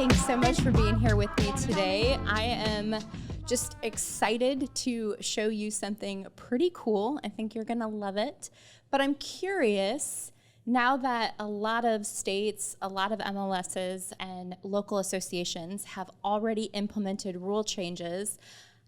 Thanks so much for being here with me today. I am just excited to show you something pretty cool. I think you're gonna love it. But I'm curious, now that a lot of states, a lot of MLSs and local associations have already implemented rule changes,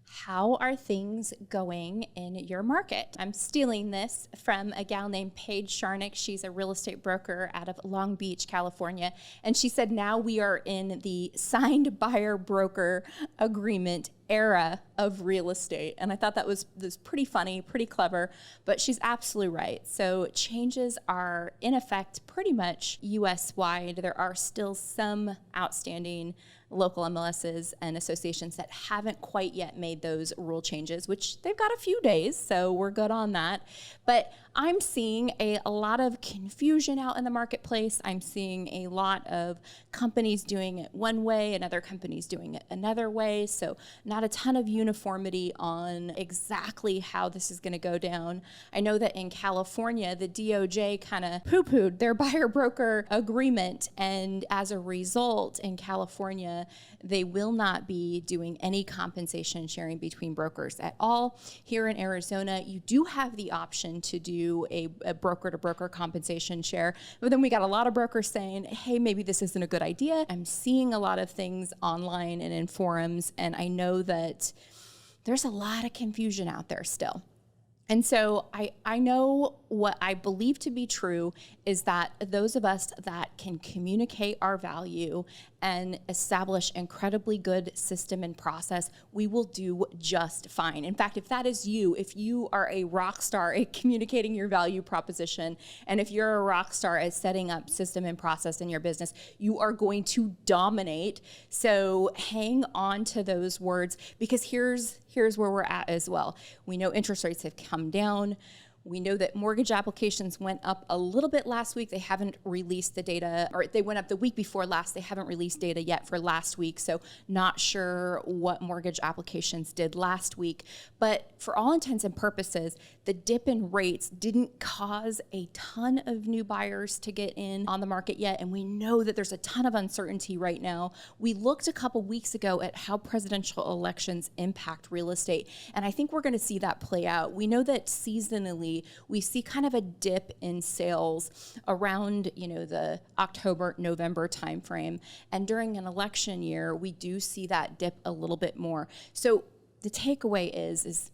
how are things going in your market? I'm stealing this from a gal named Paige Sharnick. She's a real estate broker out of Long Beach, California. And she said now we are in the signed buyer broker agreement era of real estate. And I thought that was pretty funny, pretty clever, but she's absolutely right. So changes are in effect pretty much US wide. There are still some outstanding local MLSs and associations that haven't quite yet made those rule changes, which they've got a few days, so we're good on that. But I'm seeing a lot of confusion out in the marketplace. I'm seeing a lot of companies doing it one way and other companies doing it another way. So not a ton of uniformity on exactly how this is going to go down. I know that in California, the DOJ kind of poo-pooed their buyer broker agreement. And as a result, in California, they will not be doing any compensation sharing between brokers at all. Here in Arizona, you do have the option to do a broker-to-broker compensation share. But then we got a lot of brokers saying, hey, maybe this isn't a good idea. I'm seeing a lot of things online and in forums, and I know that there's a lot of confusion out there still. And so I know what I believe to be true is that those of us that can communicate our value and establish incredibly good system and process, we will do just fine. In fact, if that is you, if you are a rock star at communicating your value proposition, and if you're a rock star at setting up system and process in your business, you are going to dominate. So hang on to those words, because here's where we're at as well. We know interest rates have come down. We know that mortgage applications went up a little bit last week. They haven't released the data, or they went up the week before last. They haven't released data yet for last week, so not sure what mortgage applications did last week. But for all intents and purposes, the dip in rates didn't cause a ton of new buyers to get in on the market yet, and we know that there's a ton of uncertainty right now. We looked a couple weeks ago at how presidential elections impact real estate, and I think we're going to see that play out. We know that seasonally, we see kind of a dip in sales around, the October, November timeframe. And during an election year, we do see that dip a little bit more. So the takeaway is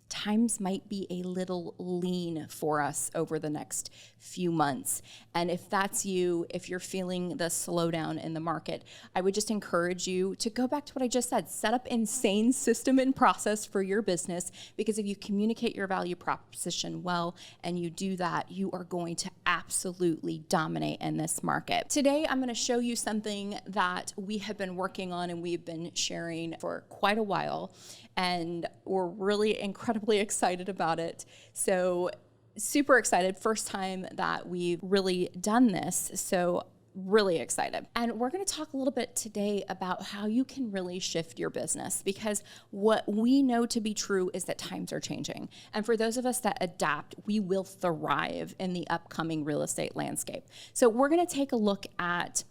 times might be a little lean for us over the next few months. And if that's you, if you're feeling the slowdown in the market, I would just encourage you to go back to what I just said. Set up insane system and process for your business, because if you communicate your value proposition well and you do that, you are going to absolutely dominate in this market. Today, I'm going to show you something that we have been working on and we've been sharing for quite a while, and we're really incredibly excited about it. So super excited. First time that we've really done this. So really excited. And we're going to talk a little bit today about how you can really shift your business, because what we know to be true is that times are changing. And for those of us that adapt, we will thrive in the upcoming real estate landscape. So we're going to take a look at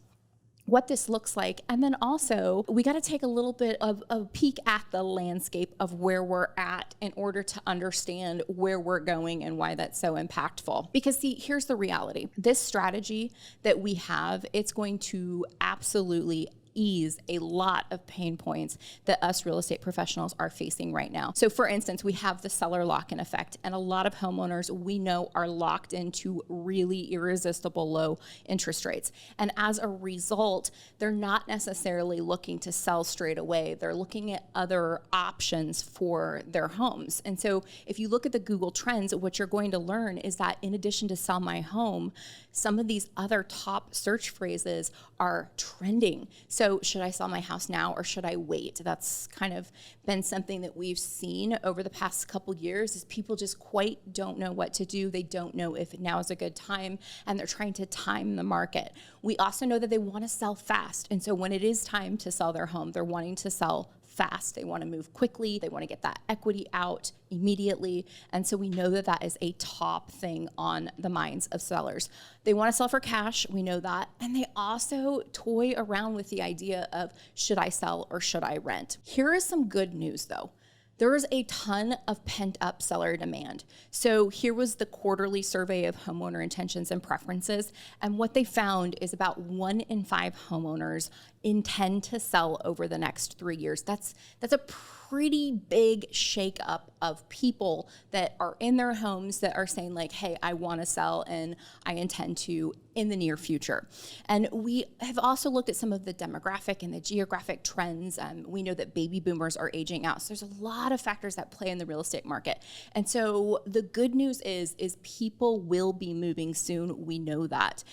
what this looks like. And then also, we got to take a little bit of a peek at the landscape of where we're at in order to understand where we're going and why that's so impactful. Because see, here's the reality. This strategy that we have, it's going to absolutely ease a lot of pain points that us real estate professionals are facing right now. So for instance, we have the seller lock-in effect, and a lot of homeowners we know are locked into really irresistible low interest rates. And as a result, they're not necessarily looking to sell straight away. They're looking at other options for their homes. And so if you look at the Google Trends, what you're going to learn is that in addition to sell my home, some of these other top search phrases are trending. So should I sell my house now or should I wait? That's kind of been something that we've seen over the past couple years, is people just quite don't know what to do. They don't know if now is a good time, and they're trying to time the market. We also know that they want to sell fast. And so when it is time to sell their home, they're wanting to sell fast. They want to move quickly. They want to get that equity out immediately. And so we know that that is a top thing on the minds of sellers. They want to sell for cash. We know that. And they also toy around with the idea of, should I sell or should I rent? Here is some good news though. There is a ton of pent-up seller demand. So here was the quarterly survey of homeowner intentions and preferences. And what they found is about 1 in 5 homeowners intend to sell over the next 3 years. That's a pretty big shakeup of people that are in their homes that are saying like, hey, I want to sell and I intend to in the near future. And we have also looked at some of the demographic and the geographic trends. We know that baby boomers are aging out. So there's a lot of factors that play in the real estate market. And so the good news is people will be moving soon. We know that.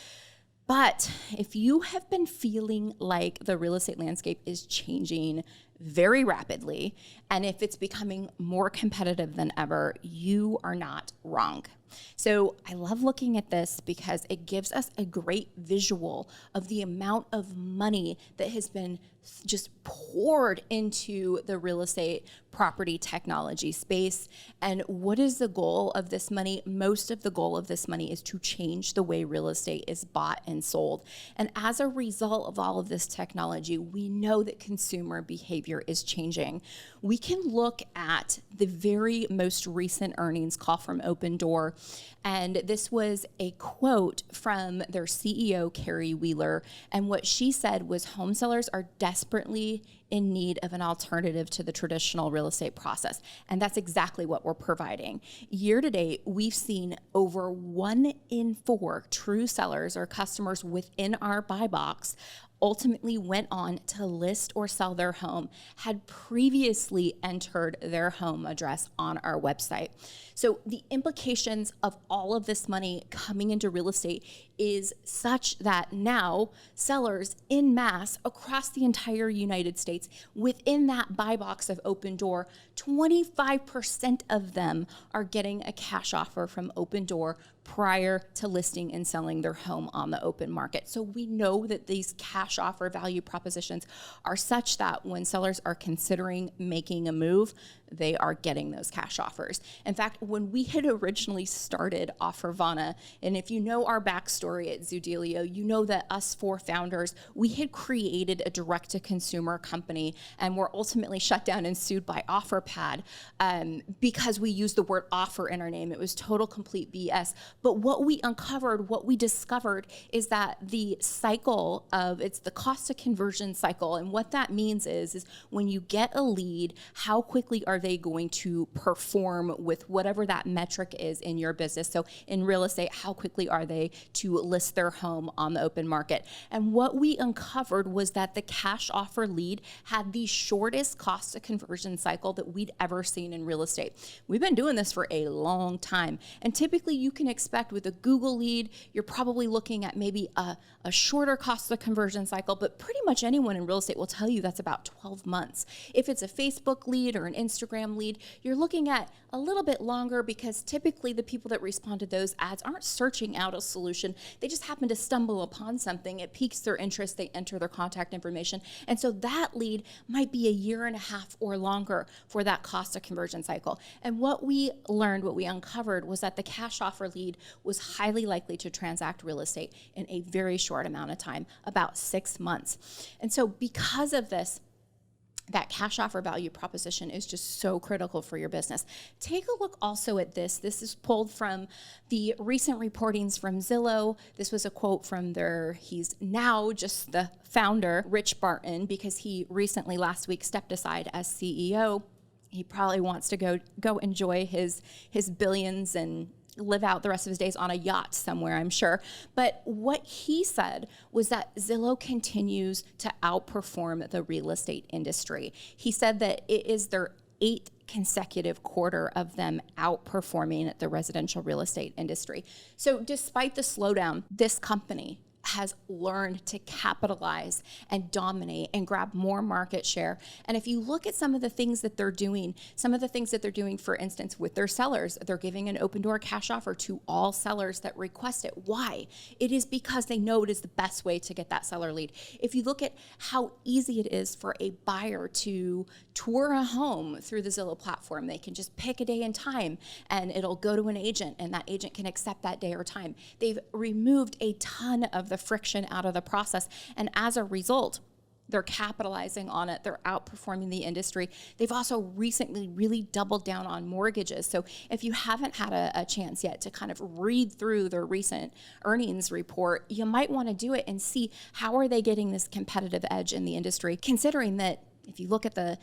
But if you have been feeling like the real estate landscape is changing very rapidly, and if it's becoming more competitive than ever, you are not wrong. So I love looking at this because it gives us a great visual of the amount of money that has been just poured into the real estate property technology space. And what is the goal of this money? Most of the goal of this money is to change the way real estate is bought and sold. And as a result of all of this technology, we know that consumer behavior is changing. We can look at the very most recent earnings call from Open Door. And this was a quote from their CEO, Carrie Wheeler. And what she said was home sellers are desperately in need of an alternative to the traditional real estate process. And that's exactly what we're providing. Year to date, we've seen over 1 in 4 true sellers or customers within our buy box ultimately went on to list or sell their home, had previously entered their home address on our website. So the implications of all of this money coming into real estate is such that now sellers en masse across the entire United States, within that buy box of Open Door, 25% of them are getting a cash offer from Open Door prior to listing and selling their home on the open market. So we know that these cash offer value propositions are such that when sellers are considering making a move, they are getting those cash offers. In fact, when we had originally started Offervana, and if you know our backstory at Zoodealio, you know that us 4 founders, we had created a direct-to-consumer company and were ultimately shut down and sued by OfferPad because we used the word offer in our name. It was total complete BS. But what we uncovered, what we discovered is that the cycle of, it's the cost of conversion cycle. And what that means is when you get a lead, how quickly are they going to perform with whatever that metric is in your business? So in real estate, how quickly are they to list their home on the open market? And what we uncovered was that the cash offer lead had the shortest cost of conversion cycle that we'd ever seen in real estate. We've been doing this for a long time. And typically you can expect with a Google lead, you're probably looking at maybe a shorter cost of conversion cycle, but pretty much anyone in real estate will tell you that's about 12 months. If it's a Facebook lead or an Instagram lead, you're looking at a little bit longer because typically the people that respond to those ads aren't searching out a solution. They just happen to stumble upon something. It piques their interest. They enter their contact information. And so that lead might be 1.5 years or longer for that cost of conversion cycle. And what we learned, what we uncovered was that the cash offer lead was highly likely to transact real estate in a very short amount of time, about 6 months. And so because of this, that cash offer value proposition is just so critical for your business. Take a look also at this. This is pulled from the recent reportings from Zillow. This was a quote from he's now just the founder, Rich Barton, because he recently last week stepped aside as CEO. He probably wants to go enjoy his billions and live out the rest of his days on a yacht somewhere, I'm sure. But what he said was that Zillow continues to outperform the real estate industry. He said that it is their 8th consecutive quarter of them outperforming the residential real estate industry. So despite the slowdown, this company has learned to capitalize and dominate and grab more market share. And if you look at some of the things that they're doing, for instance, with their sellers, they're giving an open door cash offer to all sellers that request it. Why? It is because they know it is the best way to get that seller lead. If you look at how easy it is for a buyer to tour a home through the Zillow platform, they can just pick a day and time and it'll go to an agent and that agent can accept that day or time. They've removed a ton of the friction out of the process. And as a result, they're capitalizing on it. They're outperforming the industry. They've also recently really doubled down on mortgages. So if you haven't had a chance yet to kind of read through their recent earnings report, you might want to do it and see how are they getting this competitive edge in the industry, considering that if you look at the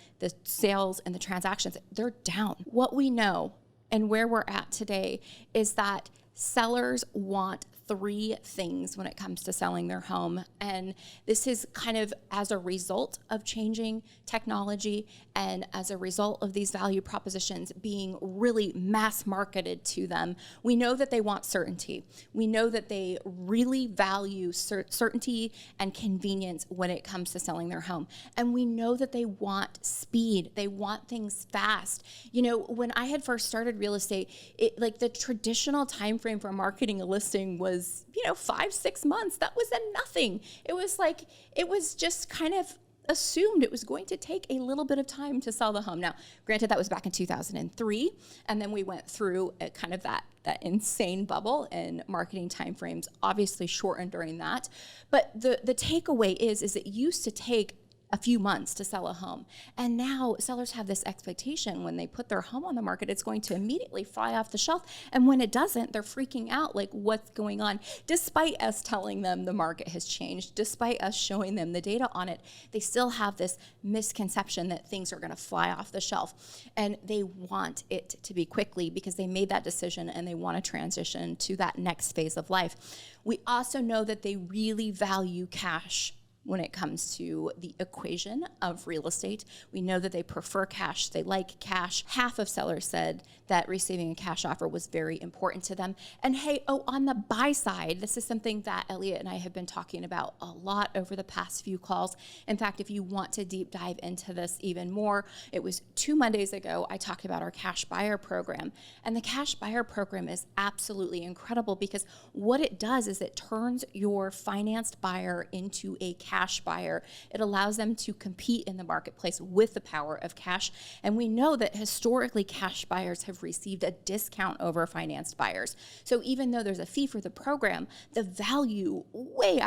sales and the transactions, they're down. What we know and where we're at today is that sellers want three things when it comes to selling their home. And this is kind of as a result of changing technology and as a result of these value propositions being really mass marketed to them. We know that they want certainty. We know that they really value certainty and convenience when it comes to selling their home. And we know that they want speed. They want things fast. You know, when I had first started real estate, like the traditional time frame for marketing a listing was 5-6 months. That was nothing. It was just kind of assumed it was going to take a little bit of time to sell the home. Now, granted, that was back in 2003, and then we went through kind of that insane bubble, and marketing timeframes obviously shortened during that. But the takeaway is it used to take a few months to sell a home. And now sellers have this expectation when they put their home on the market, it's going to immediately fly off the shelf. And when it doesn't, they're freaking out, like what's going on? Despite us telling them the market has changed, despite us showing them the data on it, they still have this misconception that things are gonna fly off the shelf. And they want it to be quickly because they made that decision and they wanna transition to that next phase of life. We also know that they really value cash when it comes to the equation of real estate. We know that they prefer cash. They like cash. Half of sellers said that receiving a cash offer was very important to them. And hey, on the buy side, this is something that Elliot and I have been talking about a lot over the past few calls. In fact, if you want to deep dive into this even more, it was 2 Mondays ago, I talked about our cash buyer program. And the cash buyer program is absolutely incredible because what it does is it turns your financed buyer into a cash buyer. It allows them to compete in the marketplace with the power of cash. And we know that historically cash buyers have received a discount over financed buyers. So even though there's a fee for the program, the value way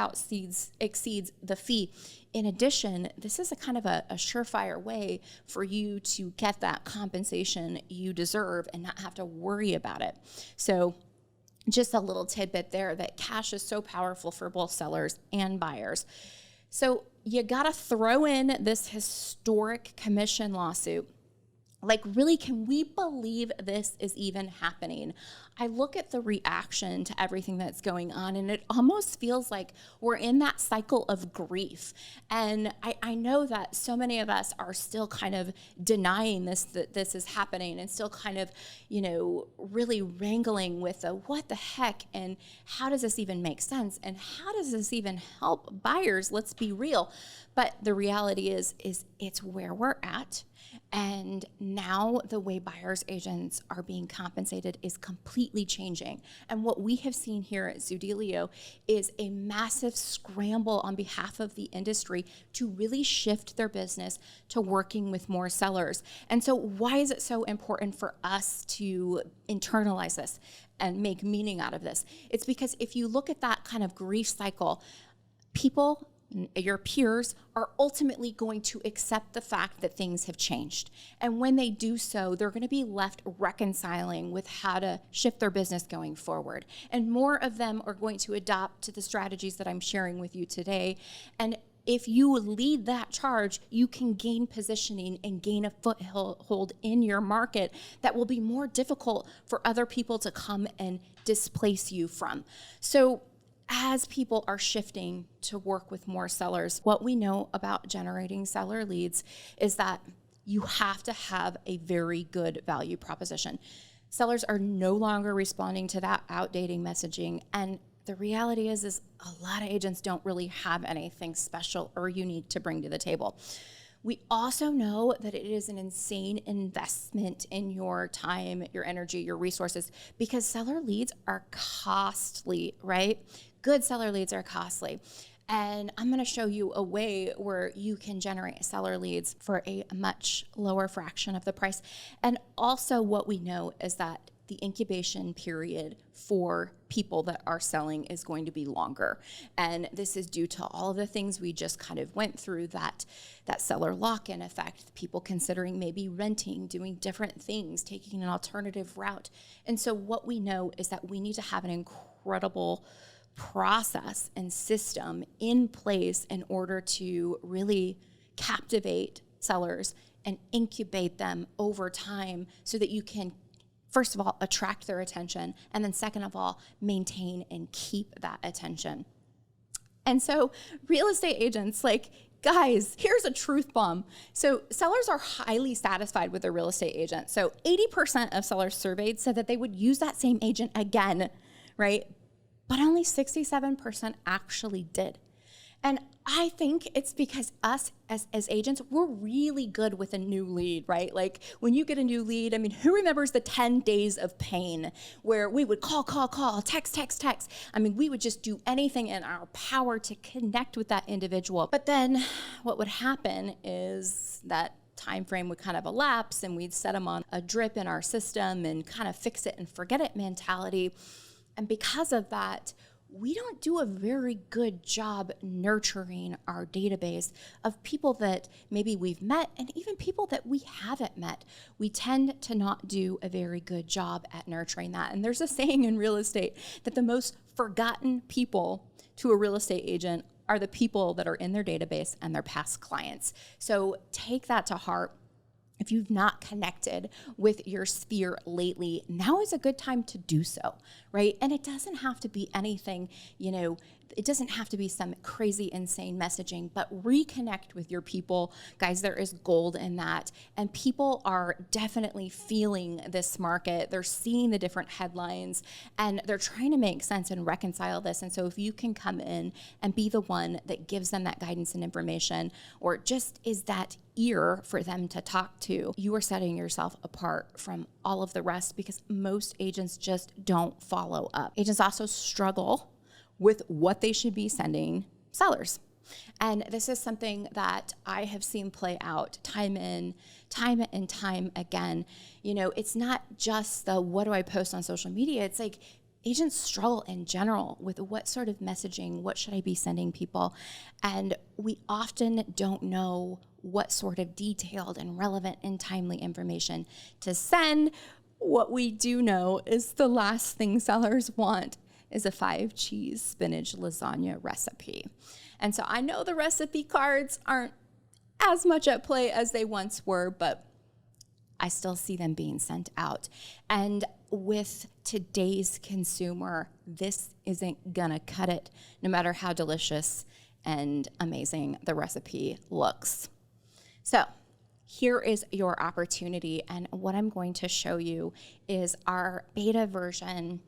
exceeds the fee. In addition, this is a kind of a surefire way for you to get that compensation you deserve and not have to worry about it. So just a little tidbit there that cash is so powerful for both sellers and buyers. So you gotta throw in this historic commission lawsuit. Like, really, can we believe this is even happening? I look at the reaction to everything that's going on, and it almost feels like we're in that cycle of grief. And I know that so many of us are still kind of denying that this is happening and still kind of, really wrangling with the what the heck and how does this even make sense? And how does this even help buyers? Let's be real. But the reality is it's where we're at. And now the way buyers agents are being compensated is completely changing. And what we have seen here at Zoodealio is a massive scramble on behalf of the industry to really shift their business to working with more sellers. And so why is it so important for us to internalize this and make meaning out of this? It's because if you look at that kind of grief cycle, people, your peers, are ultimately going to accept the fact that things have changed. And when they do so, they're going to be left reconciling with how to shift their business going forward. And more of them are going to adopt to the strategies that I'm sharing with you today. And if you lead that charge, you can gain positioning and gain a foothold in your market that will be more difficult for other people to come and displace you from. So as people are shifting to work with more sellers, what we know about generating seller leads is that you have to have a very good value proposition. Sellers are no longer responding to that outdated messaging, and the reality is a lot of agents don't really have anything special or unique to bring to the table. We also know that it is an insane investment in your time, your energy, your resources, because seller leads are costly, right? Good seller leads are costly. And I'm going to show you a way where you can generate seller leads for a much lower fraction of the price. And also what we know is that the incubation period for people that are selling is going to be longer. And this is due to all of the things we just kind of went through, that seller lock-in effect, people considering maybe renting, doing different things, taking an alternative route. And so what we know is that we need to have an incredible process and system in place in order to really captivate sellers and incubate them over time so that you can, first of all, attract their attention, and then second of all, maintain and keep that attention. And so real estate agents, like, guys, here's a truth bomb. So sellers are highly satisfied with their real estate agent. So 80% of sellers surveyed said that they would use that same agent again, right? But only 67% actually did. And I think it's because us as agents, we're really good with a new lead, right? Like when you get a new lead, I mean, who remembers the 10 days of pain where we would call, text. I mean, we would just do anything in our power to connect with that individual. But then what would happen is that time frame would kind of elapse and we'd set them on a drip in our system and kind of fix it and forget it mentality. And because of that, we don't do a very good job nurturing our database of people that maybe we've met and even people that we haven't met. We tend to not do a very good job at nurturing that. And there's a saying in real estate that the most forgotten people to a real estate agent are the people that are in their database and their past clients. So take that to heart. If you've not connected with your sphere lately, now is a good time to do so, right? And it doesn't have to be anything, it doesn't have to be some crazy, insane messaging, but reconnect with your people. Guys, there is gold in that. And people are definitely feeling this market. They're seeing the different headlines and they're trying to make sense and reconcile this. And so if you can come in and be the one that gives them that guidance and information, or just is that ear for them to talk to, you are setting yourself apart from all of the rest, because most agents just don't follow up. Agents also struggle with what they should be sending sellers. And this is something that I have seen play out time and time again. It's not just the what do I post on social media. It's like agents struggle in general with what sort of messaging, what should I be sending people? And we often don't know what sort of detailed and relevant and timely information to send. What we do know is the last thing sellers want is a 5-cheese spinach lasagna recipe. And so I know the recipe cards aren't as much at play as they once were, but I still see them being sent out. And with today's consumer, this isn't gonna cut it, no matter how delicious and amazing the recipe looks. So here is your opportunity. And what I'm going to show you is our beta version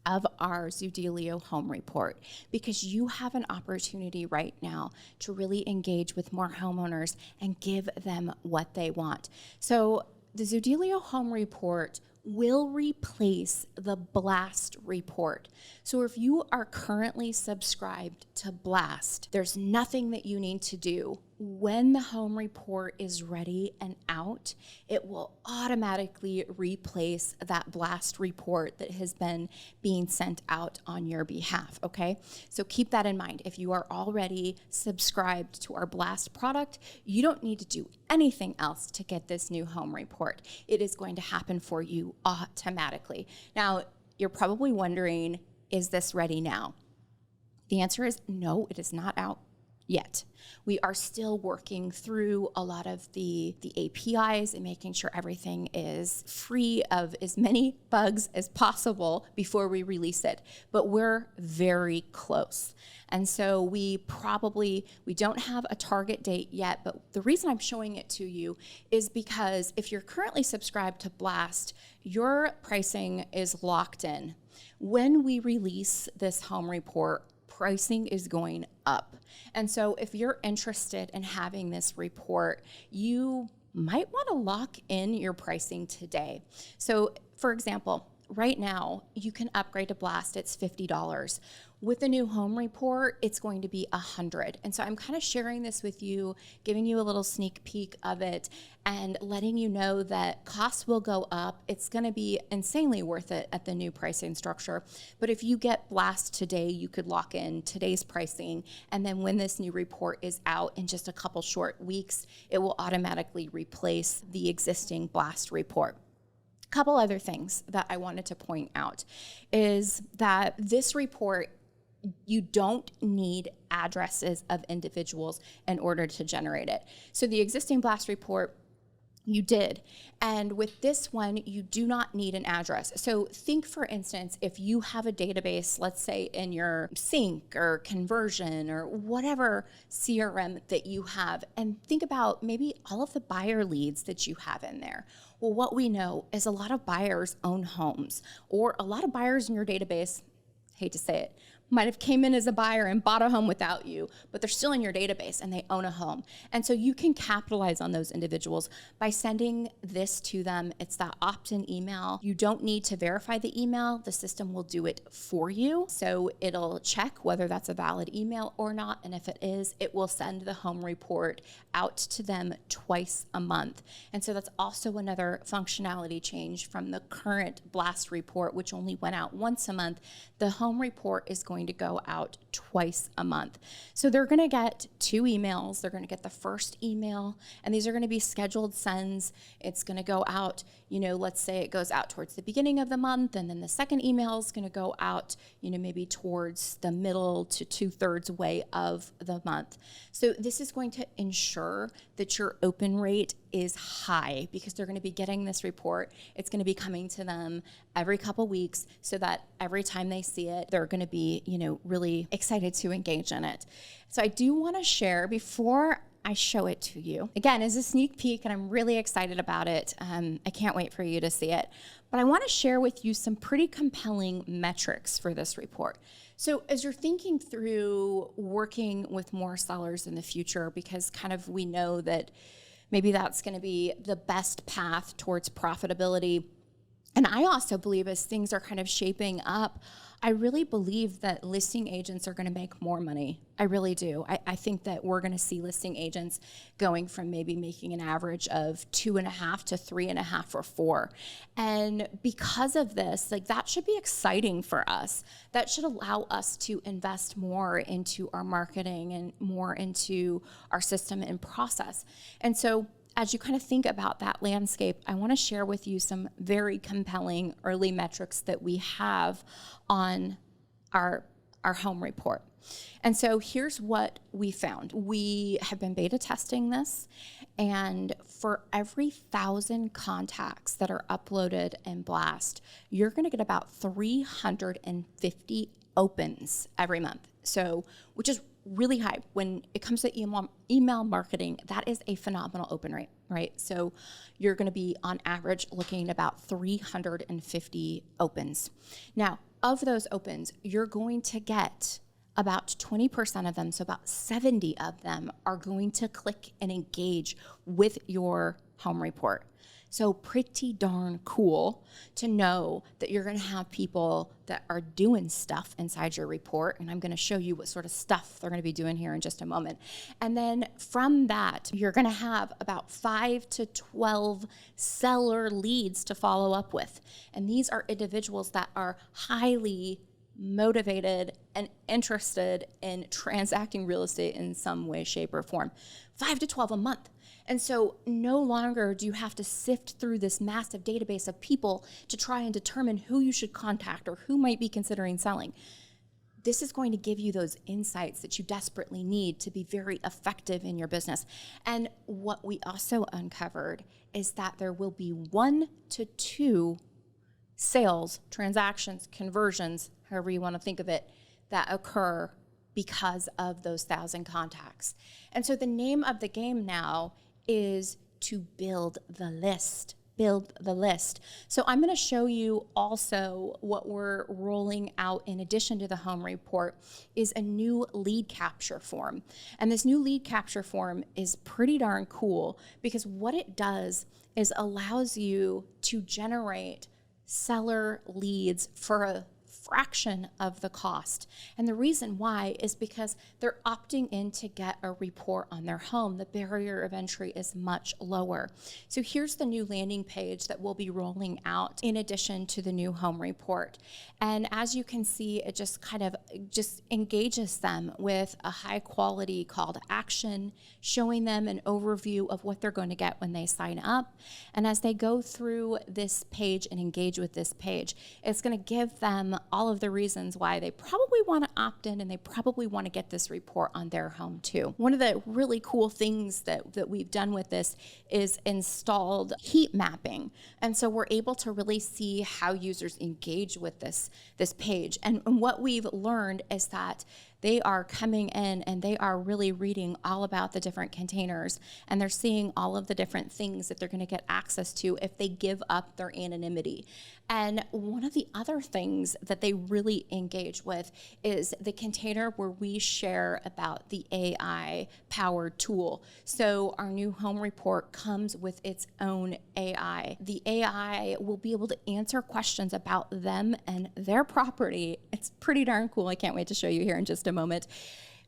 of our Zoodealio home report, because you have an opportunity right now to really engage with more homeowners and give them what they want. So the Zoodealio home report will replace the Blast report. So if you are currently subscribed to Blast, there's nothing that you need to do. When the home report is ready and out, it will automatically replace that Blast report that has been being sent out on your behalf, okay? So keep that in mind. If you are already subscribed to our Blast product, you don't need to do anything else to get this new home report. It is going to happen for you automatically. Now, you're probably wondering, is this ready now? The answer is no, it is not out yet. We are still working through a lot of the APIs and making sure everything is free of as many bugs as possible before we release it. But we're very close. And so we don't have a target date yet, but the reason I'm showing it to you is because if you're currently subscribed to Blast, your pricing is locked in. When we release this home report, pricing is going up. And so if you're interested in having this report, you might want to lock in your pricing today. So for example, right now you can upgrade to Blast, it's $50. With the new home report, it's going to be $100. And so I'm kind of sharing this with you, giving you a little sneak peek of it and letting you know that costs will go up. It's going to be insanely worth it at the new pricing structure. But if you get Blast today, you could lock in today's pricing. And then when this new report is out in just a couple short weeks, it will automatically replace the existing Blast report. Couple other things that I wanted to point out is that this report, you don't need addresses of individuals in order to generate it. So the existing Blast report, you did. And with this one, you do not need an address. So think, for instance, if you have a database, let's say in your Sync or Conversion or whatever CRM that you have, and think about maybe all of the buyer leads that you have in there. Well, what we know is a lot of buyers own homes, or a lot of buyers in your database, hate to say it, might have came in as a buyer and bought a home without you, but they're still in your database and they own a home. And so you can capitalize on those individuals by sending this to them. It's that opt-in email. You don't need to verify the email. The system will do it for you. So it'll check whether that's a valid email or not. And if it is, it will send the home report out to them twice a month. And so that's also another functionality change from the current Blast report, which only went out once a month. The home report is going to go out twice a month. So they're going to get 2 emails. They're going to get the first email, and these are going to be scheduled sends. It's going to go out, let's say it goes out towards the beginning of the month, and then the second email is going to go out, maybe towards the middle to 2/3 way of the month. So this is going to ensure that your open rate is high, because they're going to be getting this report. It's going to be coming to them every couple weeks, so that every time they see it, they're going to be, really excited to engage in it. So I do want to share before I show it to you. Again, as a sneak peek, and I'm really excited about it. I can't wait for you to see it. But I want to share with you some pretty compelling metrics for this report. So as you're thinking through working with more sellers in the future, because kind of we know that maybe that's going to be the best path towards profitability. And I also believe as things are kind of shaping up, I really believe that listing agents are going to make more money. I really do. I think that we're going to see listing agents going from maybe making an average of 2.5 to 3.5 or 4. And because of this, that should be exciting for us. That should allow us to invest more into our marketing and more into our system and process. And so as you kind of think about that landscape, I want to share with you some very compelling early metrics that we have on our home report. And so here's what we found. We have been beta testing this, and for every 1,000 contacts that are uploaded in Blast, you're going to get about 350 opens every month. So, which is really high. When it comes to email marketing, that is a phenomenal open rate, right? So you're going to be on average looking at about 350 opens. Now, of those opens, you're going to get about 20% of them, so about 70 of them are going to click and engage with your home report. So pretty darn cool to know that you're going to have people that are doing stuff inside your report. And I'm going to show you what sort of stuff they're going to be doing here in just a moment. And then from that, you're going to have about 5 to 12 seller leads to follow up with. And these are individuals that are highly motivated and interested in transacting real estate in some way, shape, or form. 5 to 12 a month. And so no longer do you have to sift through this massive database of people to try and determine who you should contact or who might be considering selling. This is going to give you those insights that you desperately need to be very effective in your business. And what we also uncovered is that there will be 1 to 2 sales, transactions, conversions, however you want to think of it, that occur because of those 1,000 contacts. And so the name of the game now is to build the list build the list. So I'm going to show you also what we're rolling out in addition to the home report is a new lead capture form. And this new lead capture form is pretty darn cool because what it does is allows you to generate seller leads for a fraction of the cost. And the reason why is because they're opting in to get a report on their home. The barrier of entry is much lower. So here's the new landing page that we'll be rolling out in addition to the new home report. And as you can see, it just kind of just engages them with a high quality call to action, showing them an overview of what they're going to get when they sign up. And as they go through this page and engage with this page, it's going to give them all of the reasons why they probably want to opt in and they probably want to get this report on their home too. One of the really cool things that we've done with this is installed heat mapping. And so we're able to really see how users engage with this page. And what we've learned is that they are coming in and they are really reading all about the different containers, and they're seeing all of the different things that they're going to get access to if they give up their anonymity. And one of the other things that they really engage with is the container where we share about the AI powered tool. So our new home report comes with its own AI. The AI will be able to answer questions about them and their property. It's pretty darn cool. I can't wait to show you here in just a moment.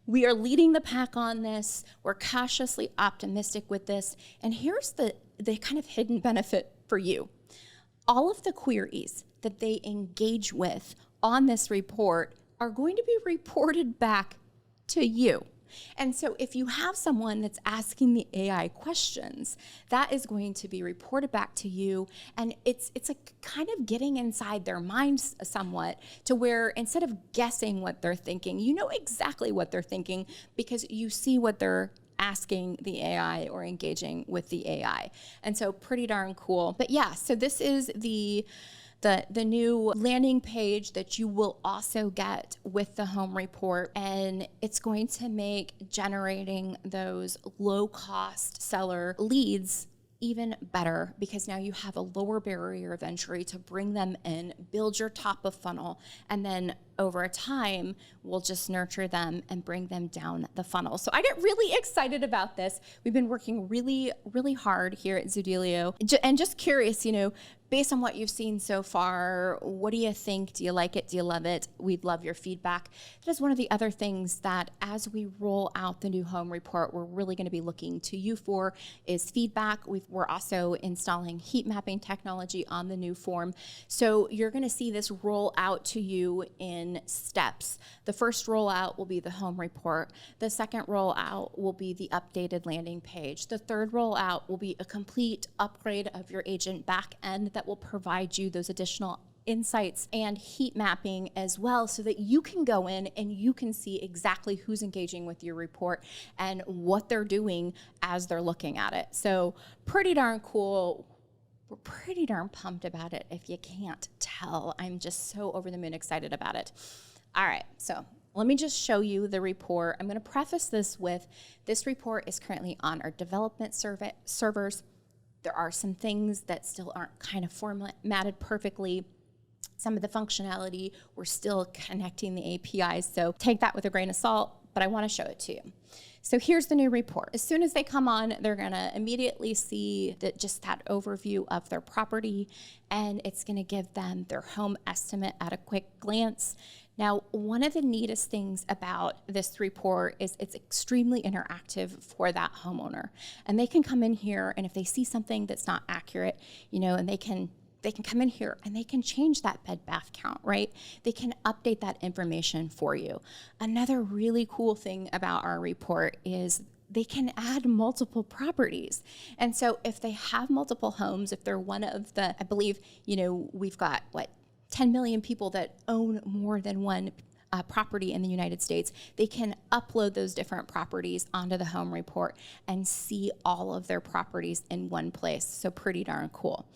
We are leading the pack on this. We're cautiously optimistic with this. And here's the kind of hidden benefit for you. All of the queries that they engage with on this report are going to be reported back to you. And so if you have someone that's asking the AI questions, that is going to be reported back to you. And it's a kind of getting inside their minds somewhat to where instead of guessing what they're thinking, you know exactly what they're thinking because you see what they're asking the AI or engaging with the AI. And so pretty darn cool. But yeah, so this is the new landing page that you will also get with the home report, and it's going to make generating those low-cost seller leads even better because now you have a lower barrier of entry to bring them in, build your top of funnel, and then over time, we'll just nurture them and bring them down the funnel. So I get really excited about this. We've been working really, really hard here at Zoodealio. And just curious, based on what you've seen so far, what do you think? Do you like it? Do you love it? We'd love your feedback. That is one of the other things that as we roll out the new home report, we're really going to be looking to you for is feedback. We're also installing heat mapping technology on the new form. So you're going to see this roll out to you in steps. The first rollout will be the home report. The second rollout will be the updated landing page. The third rollout will be a complete upgrade of your agent back end that will provide you those additional insights and heat mapping as well so that you can go in and you can see exactly who's engaging with your report and what they're doing as they're looking at it. So pretty darn cool. We're pretty darn pumped about it if you can't tell. I'm just so over the moon excited about it. All right, so let me just show you the report. I'm going to preface this with this report is currently on our development servers. There are some things that still aren't kind of formatted perfectly. Some of the functionality, we're still connecting the APIs, so take that with a grain of salt, but I want to show it to you. So here's the new report. As soon as they come on, they're gonna immediately see just that overview of their property, and it's gonna give them their home estimate at a quick glance. Now, one of the neatest things about this report is it's extremely interactive for that homeowner. And they can come in here, and if they see something that's not accurate, and they can come in here and they can change that bed bath count, right? They can update that information for you. Another really cool thing about our report is they can add multiple properties. And so if they have multiple homes, if they're one of I believe, we've got 10 million people that own more than one property in the United States, they can upload those different properties onto the home report and see all of their properties in one place. So pretty darn cool.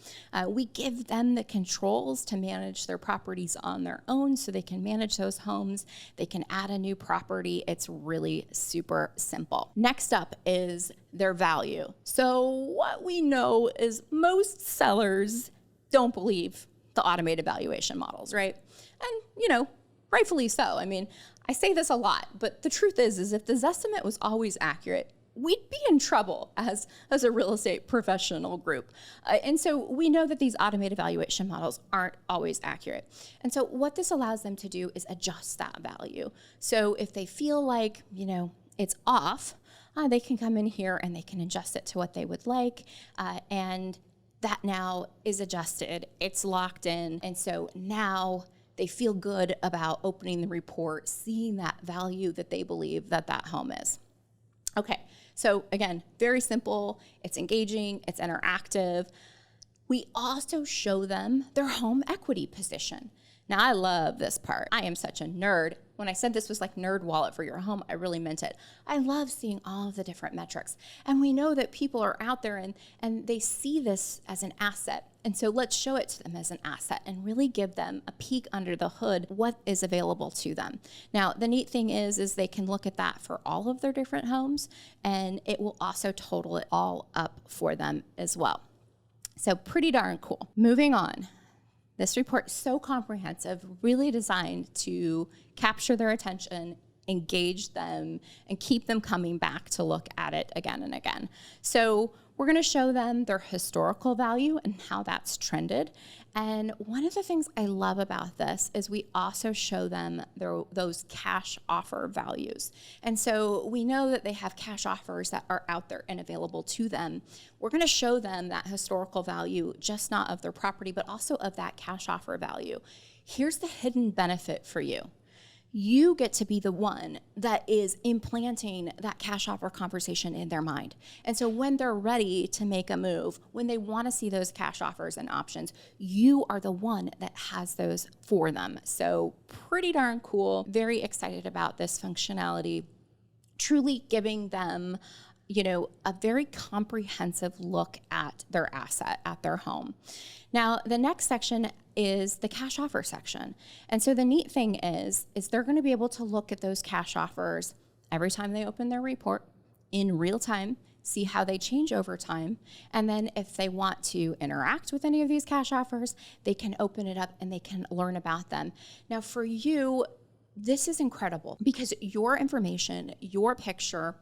We give them the controls to manage their properties on their own so they can manage those homes. They can add a new property. It's really super simple. Next up is their value. So what we know is most sellers don't believe the automated valuation models, right? And, rightfully so. I mean, I say this a lot, but the truth is if the Zestimate was always accurate, we'd be in trouble as a real estate professional group. And so we know that these automated valuation models aren't always accurate. And so what this allows them to do is adjust that value. So if they feel like, it's off, they can come in here and they can adjust it to what they would like. And that now is adjusted, it's locked in. And so now they feel good about opening the report, seeing that value that they believe that home is. Okay, so again, very simple, it's engaging, it's interactive. We also show them their home equity position. Now, I love this part. I am such a nerd. When I said this was like Nerd Wallet for your home, I really meant it. I love seeing all of the different metrics. And we know that people are out there and they see this as an asset. And so let's show it to them as an asset and really give them a peek under the hood, what is available to them. Now, the neat thing is they can look at that for all of their different homes, and it will also total it all up for them as well. So pretty darn cool. Moving on. This report is so comprehensive, really designed to capture their attention, engage them, and keep them coming back to look at it again and again. So we're going to show them their historical value and how that's trended. And one of the things I love about this is we also show them those cash offer values. And so we know that they have cash offers that are out there and available to them. We're going to show them that historical value, just not of their property, but also of that cash offer value. Here's the hidden benefit for you. You get to be the one that is implanting that cash offer conversation in their mind. And so when they're ready to make a move, when they want to see those cash offers and options, you are the one that has those for them. So pretty darn cool. Very excited about this functionality, truly giving them a very comprehensive look at their asset, at their home. Now, the next section is the cash offer section. And so the neat thing is they're going to be able to look at those cash offers every time they open their report in real time, see how they change over time. And then if they want to interact with any of these cash offers, they can open it up and they can learn about them. Now, for you, this is incredible because your information, your picture,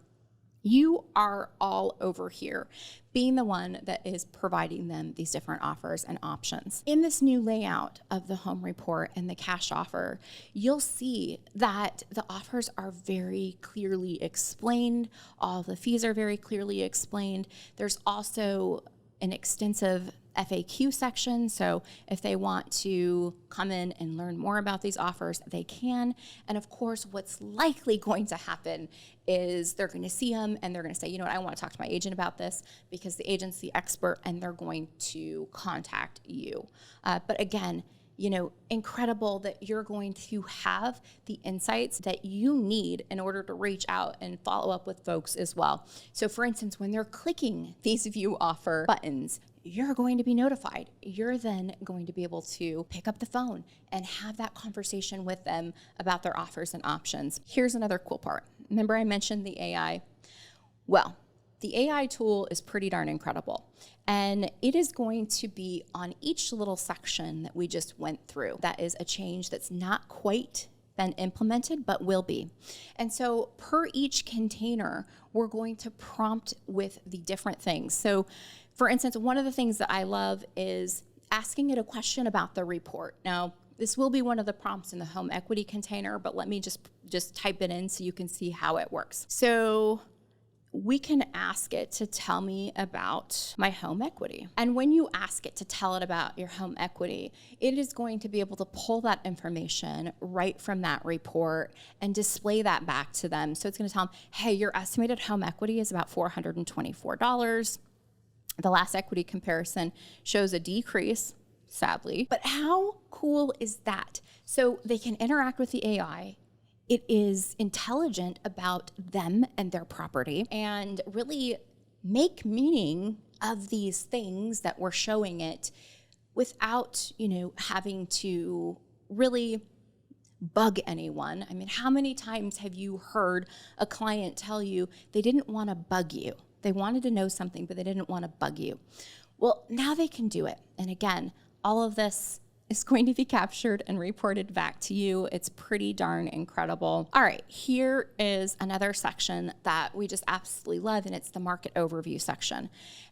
you are all over here, being the one that is providing them these different offers and options. In this new layout of the home report and the cash offer, you'll see that the offers are very clearly explained. All the fees are very clearly explained. There's also an extensive FAQ section. So if they want to come in and learn more about these offers, they can. And of course, what's likely going to happen is they're going to see them and they're going to say, I want to talk to my agent about this because the agent's the expert, and they're going to contact you. But again, incredible that you're going to have the insights that you need in order to reach out and follow up with folks as well. So for instance, when they're clicking these view offer buttons, you're going to be notified. You're then going to be able to pick up the phone and have that conversation with them about their offers and options. Here's another cool part. Remember I mentioned the AI? Well, the AI tool is pretty darn incredible. And it is going to be on each little section that we just went through. That is a change that's not quite been implemented, but will be. And so per each container, we're going to prompt with the different things. So for instance, one of the things that I love is asking it a question about the report. Now, this will be one of the prompts in the home equity container, but let me just type it in so you can see how it works. So we can ask it to tell me about my home equity. And when you ask it to tell it about your home equity, it is going to be able to pull that information right from that report and display that back to them. So it's going to tell them, hey, your estimated home equity is about $424. The last equity comparison shows a decrease, sadly. But how cool is that? So they can interact with the AI it is intelligent about them and their property and really make meaning of these things that we're showing it without, having to really bug anyone. I mean, how many times have you heard a client tell you they didn't want to bug you? They wanted to know something, but they didn't want to bug you. Well, now they can do it. And again, all of this is going to be captured and reported back to you. It's pretty darn incredible. All right, here is another section that we just absolutely love, and it's the market overview section.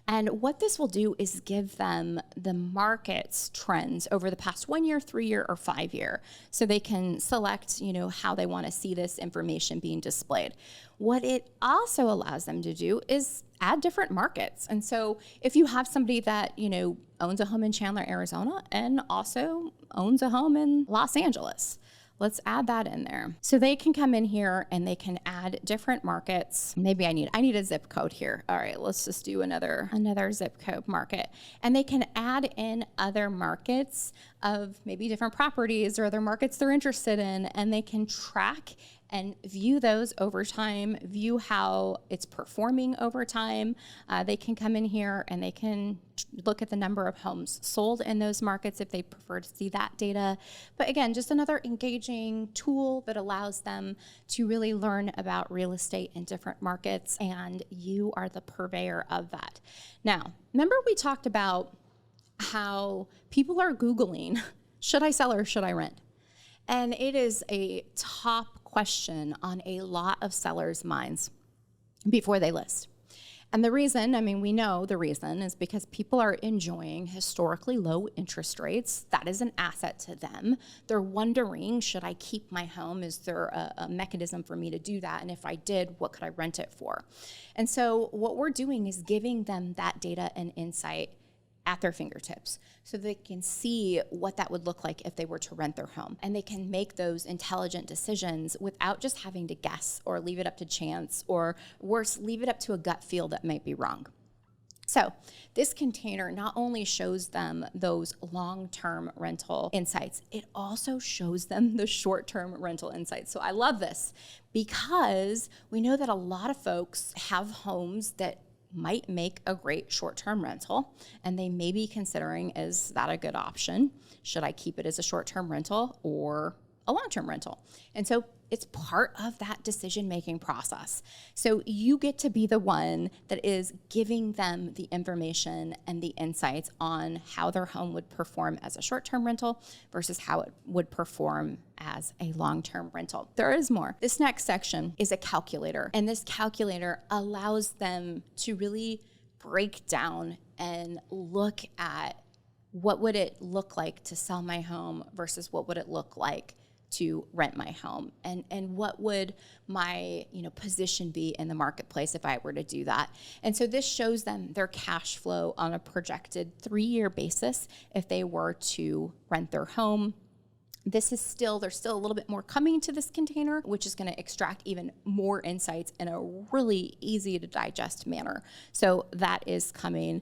And what this will do is give them the market's trends over the past 1 year, 3 year, or 5 year. So they can select, how they want to see this information being displayed. What it also allows them to do is add different markets. And so if you have somebody that, owns a home in Chandler, Arizona, and also owns a home in Los Angeles, let's add that in there. So they can come in here and they can add different markets. Maybe I need a zip code here. All right, let's just do another zip code market. And they can add in other markets of maybe different properties or other markets they're interested in, and they can track and view those over time, view how it's performing over time. They can come in here and they can look at the number of homes sold in those markets if they prefer to see that data. But again, just another engaging tool that allows them to really learn about real estate in different markets, and you are the purveyor of that. Now, remember we talked about how people are Googling, should I sell or should I rent? And it is a top question on a lot of sellers' minds before they list. And the reason, we know the reason is because people are enjoying historically low interest rates. That is an asset to them. They're wondering, should I keep my home? Is there a mechanism for me to do that? And if I did, what could I rent it for? And so what we're doing is giving them that data and insight at their fingertips so they can see what that would look like if they were to rent their home. And they can make those intelligent decisions without just having to guess or leave it up to chance, or worse, leave it up to a gut feel that might be wrong. So this container not only shows them those long-term rental insights, it also shows them the short-term rental insights. So I love this because we know that a lot of folks have homes that might make a great short-term rental, and they may be considering, is that a good option? Should I keep it as a short-term rental or a long-term rental? And so it's part of that decision-making process. So you get to be the one that is giving them the information and the insights on how their home would perform as a short-term rental versus how it would perform as a long-term rental. There is more. This next section is a calculator, and this calculator allows them to really break down and look at what would it look like to sell my home versus what would it look like to rent my home, and what would my position be in the marketplace if I were to do that. And so this shows them their cash flow on a projected 3-year basis if they were to rent their home. There's still a little bit more coming to this container, which is going to extract even more insights in a really easy to digest manner. So that is coming.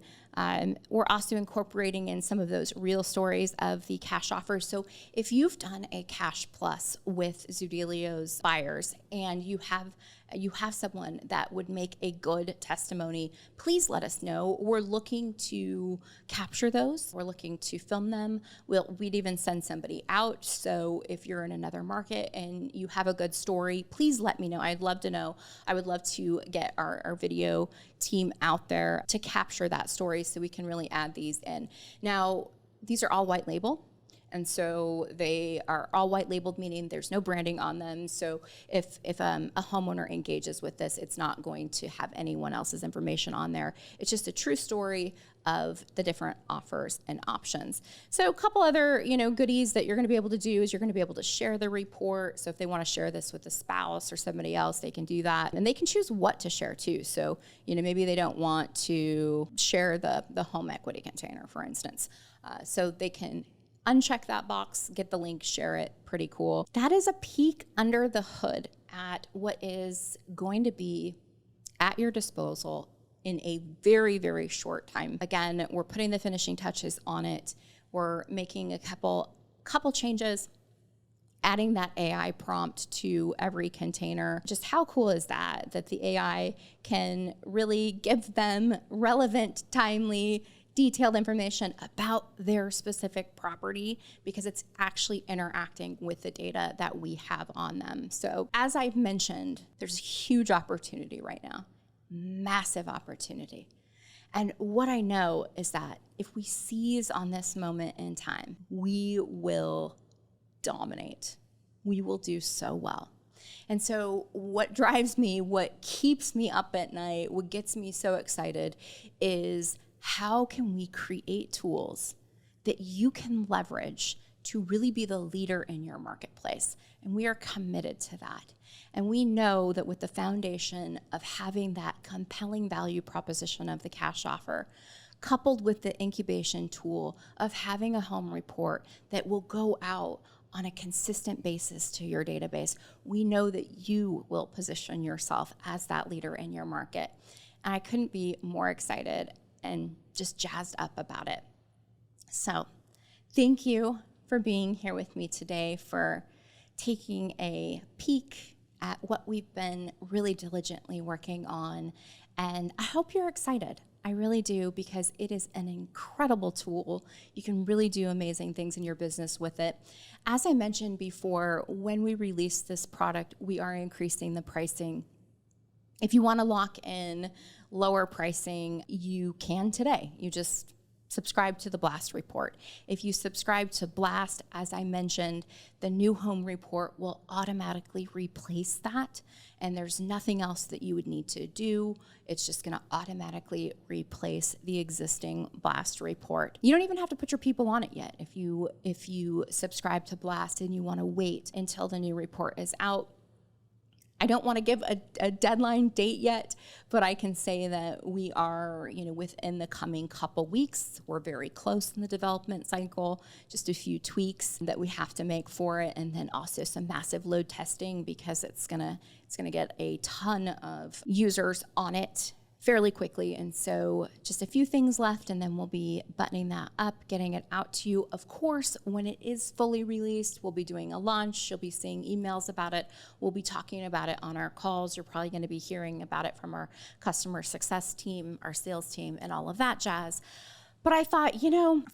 We're also incorporating in some of those real stories of the cash offers. So if you've done a cash plus with Zoodealio's buyers and you have someone that would make a good testimony, please let us know. We're looking to capture those. We're looking to film them. We'd even send somebody out. So if you're in another market and you have a good story, please let me know. I'd love to know. I would love to get our video team out there to capture that story so we can really add these in. Now, these are all white label. And so they are all white labeled, meaning there's no branding on them. So if a homeowner engages with this, it's not going to have anyone else's information on there. It's just a true story of the different offers and options. So a couple other, goodies that you're going to be able to do is you're going to be able to share the report. So if they want to share this with a spouse or somebody else, they can do that. And they can choose what to share too. So, maybe they don't want to share the home equity container, for instance. So they can uncheck that box, get the link, share it. Pretty cool. That is a peek under the hood at what is going to be at your disposal in a very, very short time. Again, we're putting the finishing touches on it. We're making a couple changes. adding that AI prompt to every container. Just how cool is that, that the AI can really give them relevant, timely, detailed information about their specific property because it's actually interacting with the data that we have on them. So as I've mentioned, there's a huge opportunity right now, massive opportunity. And what I know is that if we seize on this moment in time, we will dominate. We will do so well. And so what drives me, what keeps me up at night, what gets me so excited is how can we create tools that you can leverage to really be the leader in your marketplace? And we are committed to that. And we know that with the foundation of having that compelling value proposition of the cash offer, coupled with the incubation tool of having a home report that will go out on a consistent basis to your database, we know that you will position yourself as that leader in your market. And I couldn't be more excited and just jazzed up about it. So thank you for being here with me today, for taking a peek at what we've been really diligently working on. And I hope you're excited. I really do, because it is an incredible tool. You can really do amazing things in your business with it. As I mentioned before, when we release this product, we are increasing the pricing. If you want to lock in lower pricing, you can today. You just subscribe to the Blast report. If you subscribe to Blast, as I mentioned, the new home report will automatically replace that, and there's nothing else that you would need to do. It's just going to automatically replace the existing Blast report. You don't even have to put your people on it yet. If you subscribe to Blast and you want to wait until the new report is out, I don't want to give a deadline date yet, but I can say that we are, within the coming couple weeks. We're very close in the development cycle, just a few tweaks that we have to make for it, and then also some massive load testing because it's gonna get a ton of users on it fairly quickly. And so just a few things left, and then we'll be buttoning that up, getting it out to you. Of course, when it is fully released, we'll be doing a launch. You'll be seeing emails about it. We'll be talking about it on our calls. You're probably going to be hearing about it from our customer success team, our sales team, and all of that jazz. But I thought,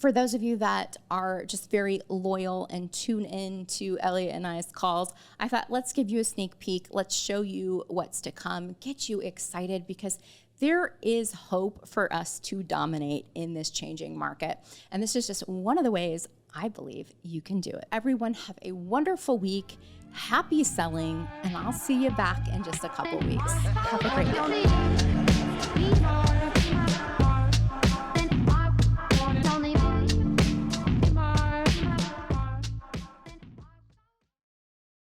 for those of you that are just very loyal and tune in to Elliot and I's calls, I thought, let's give you a sneak peek. Let's show you what's to come, get you excited, because there is hope for us to dominate in this changing market. And this is just one of the ways I believe you can do it. Everyone have a wonderful week. Happy selling, and I'll see you back in just a couple weeks. Have a great day.